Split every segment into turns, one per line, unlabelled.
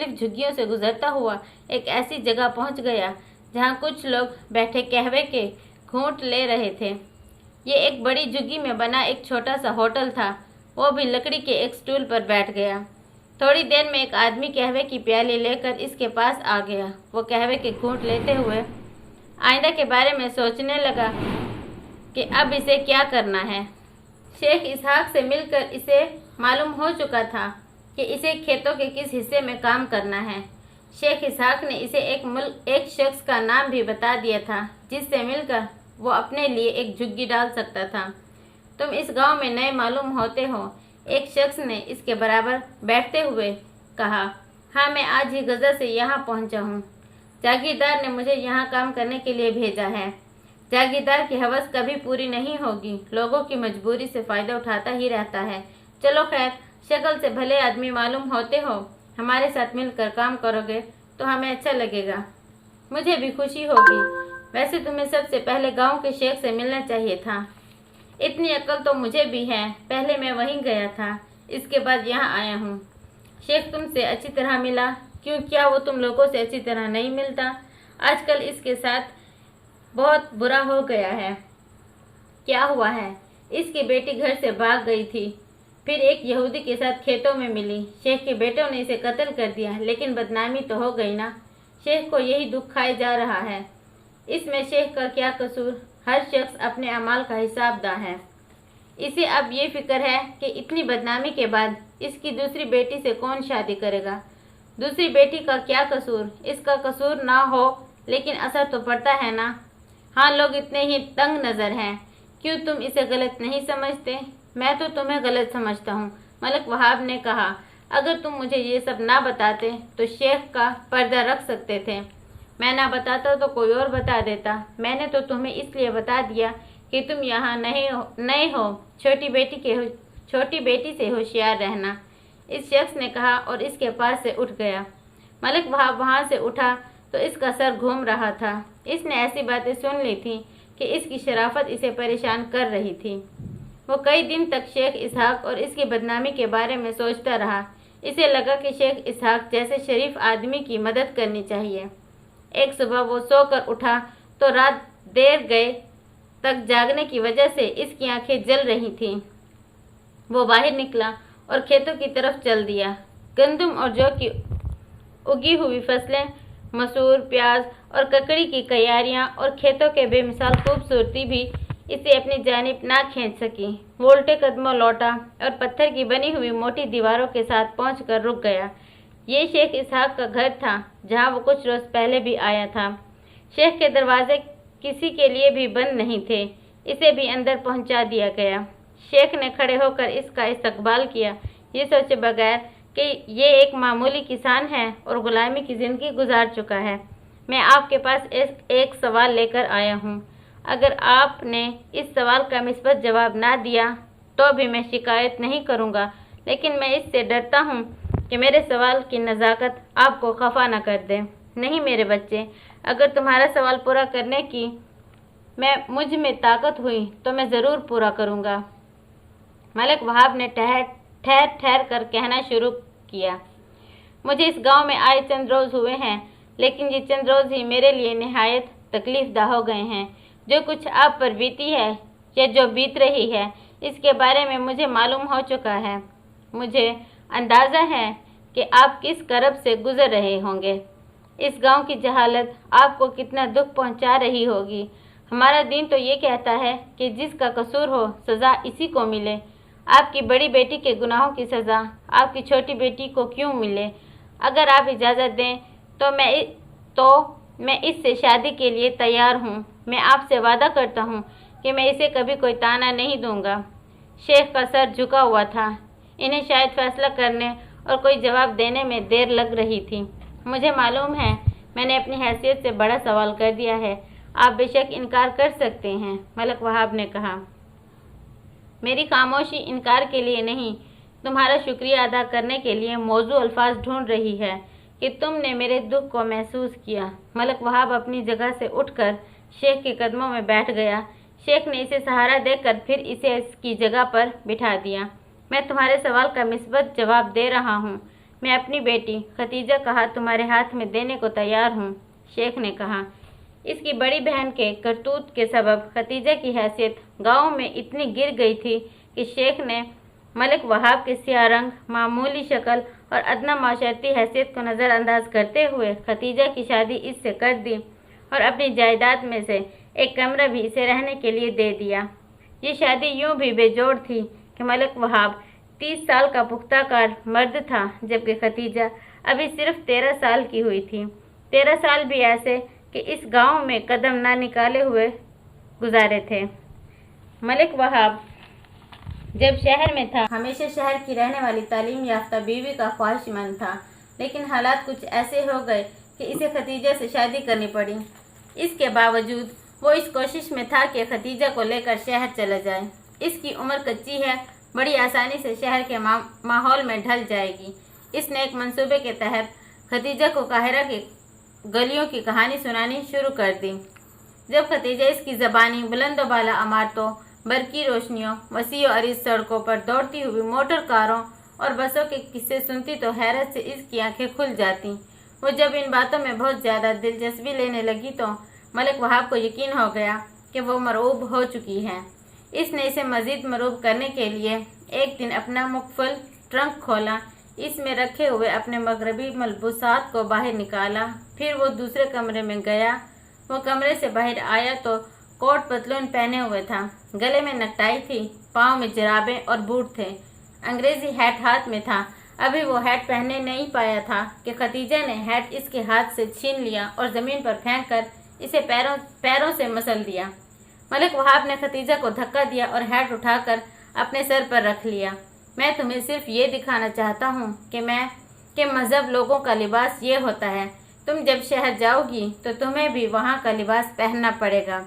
मुख्तलिफ झुग्गियों से गुजरता हुआ एक ऐसी जगह पहुंच गया जहां कुछ लोग बैठे कहवे के घूंट ले रहे थे। ये एक बड़ी झुग्गी में बना एक छोटा सा होटल था। वो भी लकड़ी के एक स्टूल पर बैठ गया। थोड़ी देर में एक आदमी कहवे की प्याली लेकर इसके पास आ गया। वो कहवे के घूंट लेते हुए आइंदा के बारे में सोचने लगा कि अब इसे क्या करना है। शेख इसहाक से मिलकर इसे मालूम हो चुका था कि इसे खेतों के किस हिस्से में काम करना है। शेख इसहाक ने इसे एक शख्स का नाम भी बता दिया था जिससे मिलकर वो अपने लिए एक झुग्गी डाल सकता था। तुम इस गांव में नए मालूम होते हो, एक शख्स ने इसके बराबर बैठते हुए कहा। हाँ, मैं आज ही गज़ा से यहाँ पहुँचा हूँ। जागीरदार ने मुझे यहाँ काम करने के लिए भेजा है। जागीरदार की हवस कभी पूरी नहीं होगी, लोगों की मजबूरी से फ़ायदा उठाता ही रहता है। चलो खैर, शक्ल से भले आदमी मालूम होते हो, हमारे साथ मिलकर काम करोगे तो हमें अच्छा लगेगा, मुझे भी खुशी होगी। वैसे तुम्हें सबसे पहले गांव के शेख से मिलना चाहिए था। इतनी अक्ल तो मुझे भी है, पहले मैं वहीं गया था, इसके बाद यहाँ आया हूँ। शेख तुमसे अच्छी तरह मिला? क्यों, क्या वो तुम लोगों से अच्छी तरह नहीं मिलता? आजकल इसके साथ बहुत बुरा हो गया है। क्या हुआ है? इसकी बेटी घर से भाग गई थी, फिर एक यहूदी के साथ खेतों में मिली। शेख के बेटों ने इसे कत्ल कर दिया, लेकिन बदनामी तो हो गई ना। शेख को यही दुख खाए जा रहा है। इसमें शेख का क्या कसूर? हर शख्स अपने अमाल का हिसाबदा है। इसे अब ये फिक्र है कि इतनी बदनामी के बाद इसकी दूसरी बेटी से कौन शादी करेगा। दूसरी बेटी का क्या कसूर? इसका कसूर ना हो, लेकिन असर तो पड़ता है ना। हाँ, लोग इतने ही तंग नज़र हैं। क्यों, तुम इसे गलत नहीं समझते? मैं तो तुम्हें गलत समझता हूँ, मलक वहाब ने कहा। अगर तुम मुझे ये सब ना बताते तो शेख का पर्दा रख सकते थे। मैं ना बताता तो कोई और बता देता। मैंने तो तुम्हें इसलिए बता दिया कि तुम यहाँ नए हो। छोटी बेटी से होशियार रहना, इस शख्स ने कहा और इसके पास से उठ गया। मलक वहाब वहाँ से उठा तो इसका सर घूम रहा था। इसने ऐसी बातें सुन ली थी कि इसकी शराफत इसे परेशान कर रही थी। वो कई दिन तक शेख इसहाक और इसकी बदनामी के बारे में सोचता रहा। इसे लगा कि शेख इसहाक जैसे शरीफ आदमी की मदद करनी चाहिए। एक सुबह वो सोकर उठा तो रात देर गए तक जागने की वजह से इसकी आंखें जल रही थीं। वो बाहर निकला और खेतों की तरफ चल दिया। गंदम और जौ की उगी हुई फसलें, मसूर, प्याज और ककड़ी की क्यारियाँ और खेतों के बेमिसाल खूबसूरती भी इसे अपनी जानिब ना खींच सकी। वो उल्टे कदमों लौटा और पत्थर की बनी हुई मोटी दीवारों के साथ पहुंचकर रुक गया। ये शेख इसहाक का घर था, जहां वो कुछ रोज पहले भी आया था। शेख के दरवाजे किसी के लिए भी बंद नहीं थे। इसे भी अंदर पहुंचा दिया गया। शेख ने खड़े होकर इसका इस्तकबाल किया, ये सोचे बगैर कि ये एक मामूली किसान है और गुलामी की ज़िंदगी गुजार चुका है। मैं आपके पास एक सवाल लेकर आया हूँ। अगर आपने इस सवाल का मिस्बत जवाब ना दिया तो भी मैं शिकायत नहीं करूँगा, लेकिन मैं इससे डरता हूँ कि मेरे सवाल की नज़ाकत आपको खफा न कर दे। नहीं मेरे बच्चे, अगर तुम्हारा सवाल पूरा करने की मुझ में ताकत हुई तो मैं ज़रूर पूरा करूँगा। मलक वहाब ने ठहर कर कहना शुरू किया। मुझे इस गांव में आए चंद रोज़ हुए हैं, लेकिन ये चंद रोज़ ही मेरे लिए निहायत तकलीफ़दा हो गए हैं। जो कुछ आप पर बीती है या जो बीत रही है, इसके बारे में मुझे मालूम हो चुका है। मुझे अंदाज़ा है कि आप किस करब से गुज़र रहे होंगे। इस गांव की जहालत आपको कितना दुख पहुंचा रही होगी। हमारा दीन तो ये कहता है कि जिसका कसूर हो सज़ा इसी को मिले। आपकी बड़ी बेटी के गुनाहों की सज़ा आपकी छोटी बेटी को क्यों मिले? अगर आप इजाज़त दें तो मैं इससे शादी के लिए तैयार हूँ। मैं आपसे वादा करता हूँ कि मैं इसे कभी कोई ताना नहीं दूँगा। शेख का सर झुका हुआ था। इन्हें शायद फैसला करने और कोई जवाब देने में देर लग रही थी। मुझे मालूम है मैंने अपनी हैसियत से बड़ा सवाल कर दिया है। आप बेशक इनकार कर सकते हैं, मलक वहाब ने कहा। मेरी खामोशी इनकार के लिए नहीं, तुम्हारा शुक्रिया अदा करने के लिए मौजू अल्फाज ढूंढ रही है कि तुमने मेरे दुख को महसूस किया। मलक वहाब अपनी जगह से उठकर शेख के कदमों में बैठ गया। शेख ने इसे सहारा देकर फिर इसे इसकी जगह पर बिठा दिया। मैं तुम्हारे सवाल का मिस्बत जवाब दे रहा हूँ। मैं अपनी बेटी खतीजा का हाथ तुम्हारे हाथ में देने को तैयार हूँ, शेख ने कहा। इसकी बड़ी बहन के करतूत के सबब खतीजा की हैसियत गांव में इतनी गिर गई थी कि शेख ने मलिक वहाब के सियाह रंग, मामूली शक्ल और अदना माशरती हैसियत को नज़रअंदाज करते हुए खतीजा की शादी इससे कर दी और अपनी जायदाद में से एक कमरा भी इसे रहने के लिए दे दिया। ये शादी यूं भी बेजोड़ थी कि मलिक वहाब 30 साल का पुख्ताकार मर्द था, जबकि खतीजा अभी सिर्फ 13 साल की हुई थी। 13 साल भी ऐसे कि इस गांव में कदम ना निकाले हुए गुजारे थे। मलिक वहाब जब शहर में था हमेशा शहर की रहने वाली तालीम याफ्ता बीवी का ख्वाहिशमंद था, लेकिन हालात कुछ ऐसे हो गए कि इसे खतीजा से शादी करनी पड़ी। इसके बावजूद वो इस कोशिश में था कि खतीजा को लेकर शहर चला जाए। इसकी उम्र कच्ची है, बड़ी आसानी से शहर के माहौल में ढल जाएगी। इसने एक मंसूबे के तहत खतीजा को काहिरा की गलियों की कहानी सुनानी शुरू कर दी। जब खतीजा इसकी ज़बानी बुलंद बाला इमारतों, बरकी रोशनियों, वसी और अरीज सड़कों पर दौड़ती हुई मोटर कारों और बसों के किस्से सुनती तो हैरत से इसकी आंखें खुल जाती। वो जब इन बातों में बहुत ज़्यादा दिलचस्पी लेने लगी तो मलिक वहाब को यकीन हो गया कि वो मरऊब हो चुकी है। इसने इसे मज़ीद मरऊब करने के लिए एक दिन अपना मुकफल ट्रंक खोला, इसमें रखे हुए अपने मगरबी मलबूसात को बाहर निकाला। फिर वो दूसरे कमरे में गया। वो कमरे से बाहर आया तो कोट पतलून पहने हुए था, गले में नकटाई थी, पाँव में जराबें और बूट थे, अंग्रेजी हैट हाथ में था। अभी वो हैट पहनने नहीं पाया था कि खतीजा ने हैट इसके हाथ से छीन लिया और ज़मीन पर फेंक कर इसे पैरों से मसल दिया। मलिक वहाब ने खतीजा को धक्का दिया और हैट उठाकर अपने सर पर रख लिया। मैं तुम्हें सिर्फ ये दिखाना चाहता हूँ कि मज़हब लोगों का लिबास ये होता है। तुम जब शहर जाओगी तो तुम्हें भी वहाँ का लिबास पहनना पड़ेगा।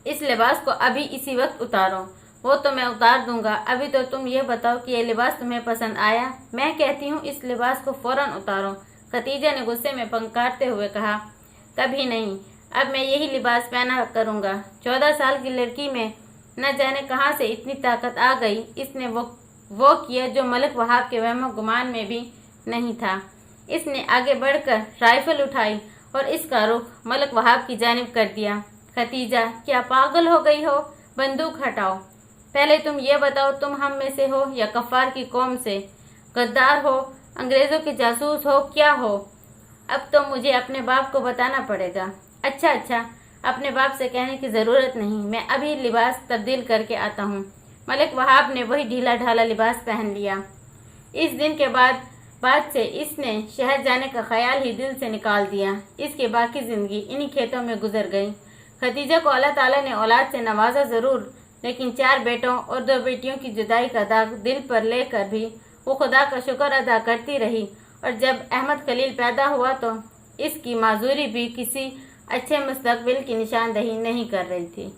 इस लिबास को अभी इसी वक्त उतारो। वो तो मैं उतार दूंगा, अभी तो तुम ये बताओ कि ये लिबास तुम्हें पसंद आया। मैं कहती हूँ इस लिबास को फ़ौरन उतारो, खतीजा ने गुस्से में पंकारते हुए कहा। कभी नहीं, अब मैं यही लिबास पहना करूँगा। 14 साल की लड़की में न जाने कहाँ से इतनी ताकत आ गई। इसने वो किया जो मलिक वहाब के वहम गुमान में भी नहीं था। इसने आगे बढ़कर राइफल उठाई और इसका रुख मलिक वहाब की जानिब कर दिया। खतीजा, क्या पागल हो गई हो? बंदूक हटाओ। पहले तुम ये बताओ, तुम हम में से हो या कफ़ार की कौम से? गद्दार हो, अंग्रेज़ों के जासूस हो, क्या हो? अब तो मुझे अपने बाप को बताना पड़ेगा। अच्छा, अपने बाप से कहने की ज़रूरत नहीं, मैं अभी लिबास तब्दील करके आता हूँ। मलिक वहाब ने वही ढीला ढाला लिबास पहन लिया। इस दिन के बाद से इसने शहर जाने का ख्याल ही दिल से निकाल दिया। इसकी बाकी ज़िंदगी इन्हीं खेतों में गुजर गई। खतीजा को अल्लाह ताला ने औलाद से नवाजा ज़रूर, लेकिन 4 बेटों और 2 बेटियों की जुदाई का दाग दिल पर लेकर भी वो खुदा का शुक्र अदा करती रही। और जब अहमद खलील पैदा हुआ तो इसकी माजूरी भी किसी अच्छे मुस्तकबिल की निशानदही नहीं कर रही थी।